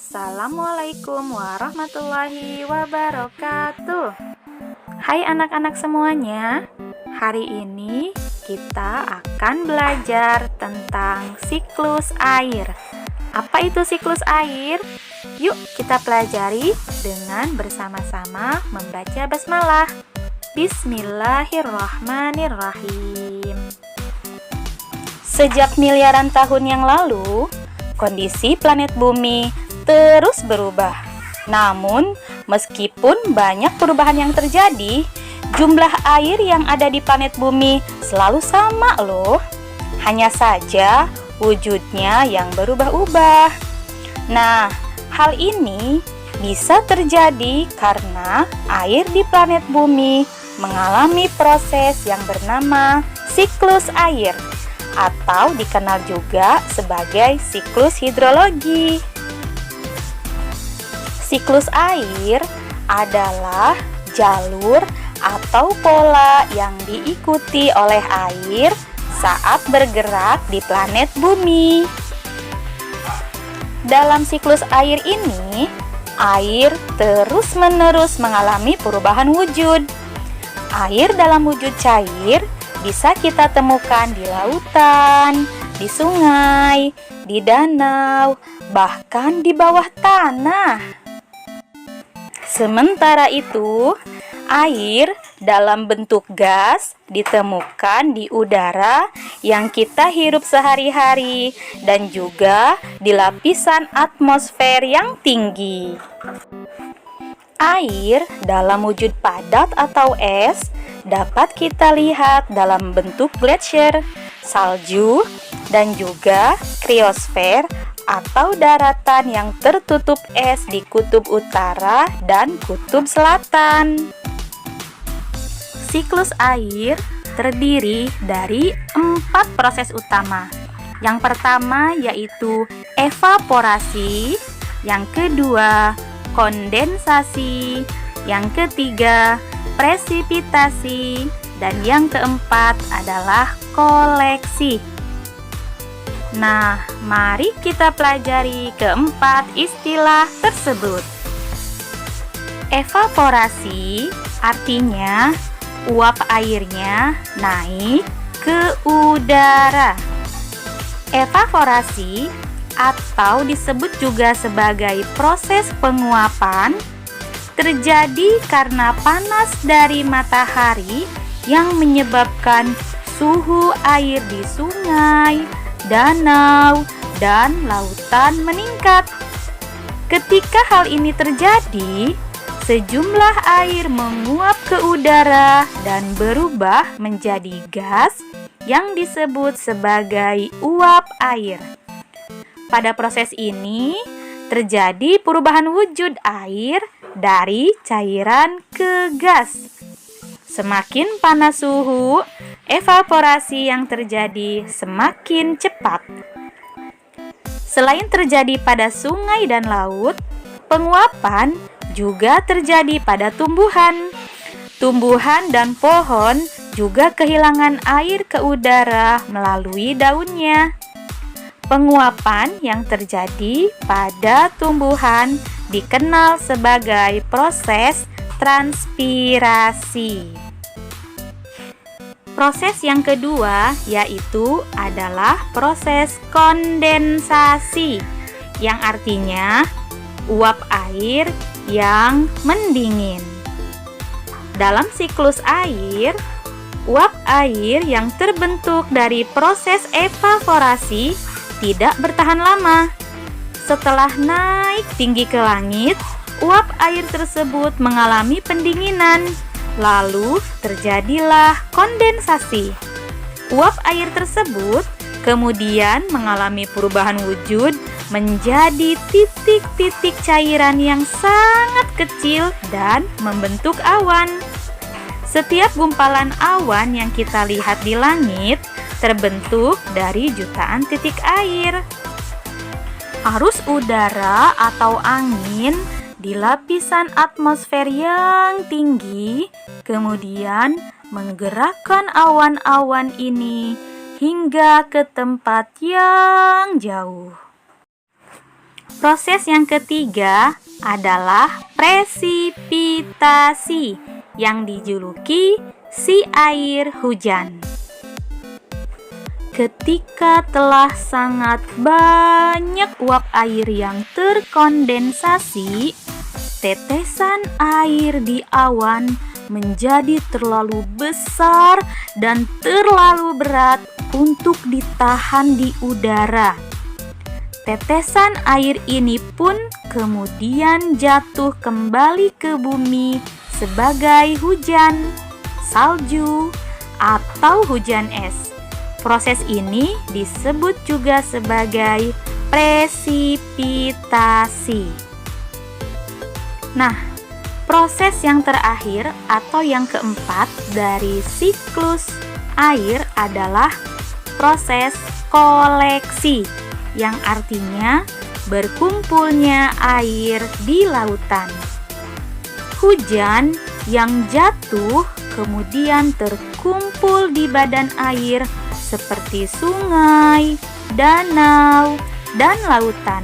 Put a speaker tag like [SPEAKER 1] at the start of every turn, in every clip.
[SPEAKER 1] Assalamualaikum warahmatullahi wabarakatuh. Hai anak-anak semuanya, hari ini kita akan belajar tentang siklus air. Apa itu siklus air? Yuk kita pelajari dengan bersama-sama membaca basmalah. Bismillahirrahmanirrahim. Sejak miliaran tahun yang lalu, kondisi planet bumi terus berubah. Namun, meskipun banyak perubahan yang terjadi, jumlah air yang ada di planet bumi selalu sama loh. Hanya saja wujudnya yang berubah-ubah. Nah, hal ini bisa terjadi karena air di planet bumi mengalami proses yang bernama siklus air, atau dikenal juga sebagai siklus hidrologi. Siklus air adalah jalur atau pola yang diikuti oleh air saat bergerak di planet bumi. Dalam siklus air ini, air terus-menerus mengalami perubahan wujud. Air dalam wujud cair bisa kita temukan di lautan, di sungai, di danau, bahkan di bawah tanah. Sementara itu, air dalam bentuk gas ditemukan di udara yang kita hirup sehari-hari dan juga di lapisan atmosfer yang tinggi. Air dalam wujud padat atau es dapat kita lihat dalam bentuk glasier, salju, dan juga kriosfer atau daratan yang tertutup es di kutub utara dan kutub selatan. Siklus air terdiri dari 4 proses utama. Yang pertama yaitu evaporasi, yang kedua kondensasi, yang ketiga presipitasi, dan yang keempat adalah koleksi. Nah, mari kita pelajari keempat istilah tersebut. Evaporasi artinya uap airnya naik ke udara. Evaporasi atau disebut juga sebagai proses penguapan terjadi karena panas dari matahari yang menyebabkan suhu air di sungai, danau, dan lautan meningkat. Ketika hal ini terjadi, sejumlah air menguap ke udara dan berubah menjadi gas yang disebut sebagai uap air. Pada proses ini, terjadi perubahan wujud air dari cairan ke gas. Semakin panas suhu, evaporasi yang terjadi semakin cepat. Selain terjadi pada sungai dan laut, penguapan juga terjadi pada tumbuhan. Tumbuhan dan pohon juga kehilangan air ke udara melalui daunnya. Penguapan yang terjadi pada tumbuhan dikenal sebagai proses transpirasi. Proses yang kedua yaitu adalah proses kondensasi, yang artinya uap air yang mendingin. Dalam siklus air, uap air yang terbentuk dari proses evaporasi tidak bertahan lama. Setelah naik tinggi ke langit, uap air tersebut mengalami pendinginan. Lalu terjadilah kondensasi. Uap air tersebut kemudian mengalami perubahan wujud menjadi titik-titik cairan yang sangat kecil dan membentuk awan. Setiap gumpalan awan yang kita lihat di langit terbentuk dari jutaan titik air. Arus udara atau angin di lapisan atmosfer yang tinggi kemudian menggerakkan awan-awan ini hingga ke tempat yang jauh. Proses yang ketiga adalah presipitasi yang dijuluki si air hujan. Ketika telah sangat banyak uap air yang terkondensasi, tetesan air di awan menjadi terlalu besar dan terlalu berat untuk ditahan di udara. Tetesan air ini pun kemudian jatuh kembali ke bumi sebagai hujan, salju, atau hujan es. Proses ini disebut juga sebagai presipitasi. Nah, proses yang terakhir atau yang keempat dari siklus air adalah proses koleksi, yang artinya berkumpulnya air di lautan. Hujan yang jatuh kemudian terkumpul di badan air seperti sungai, danau, dan lautan.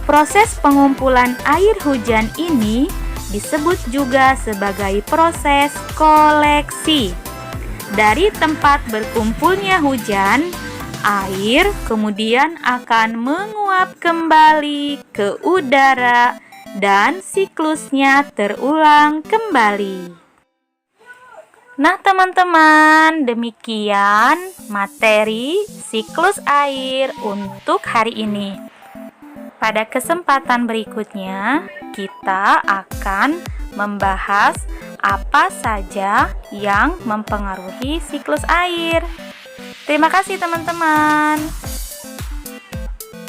[SPEAKER 1] Proses pengumpulan air hujan ini disebut juga sebagai proses koleksi. Dari tempat berkumpulnya hujan, air kemudian akan menguap kembali ke udara dan siklusnya terulang kembali. Nah teman-teman, demikian materi siklus air untuk hari ini. Pada kesempatan berikutnya, kita akan membahas apa saja yang mempengaruhi siklus air. Terima kasih teman-teman.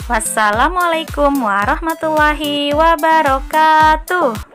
[SPEAKER 1] Wassalamualaikum warahmatullahi wabarakatuh.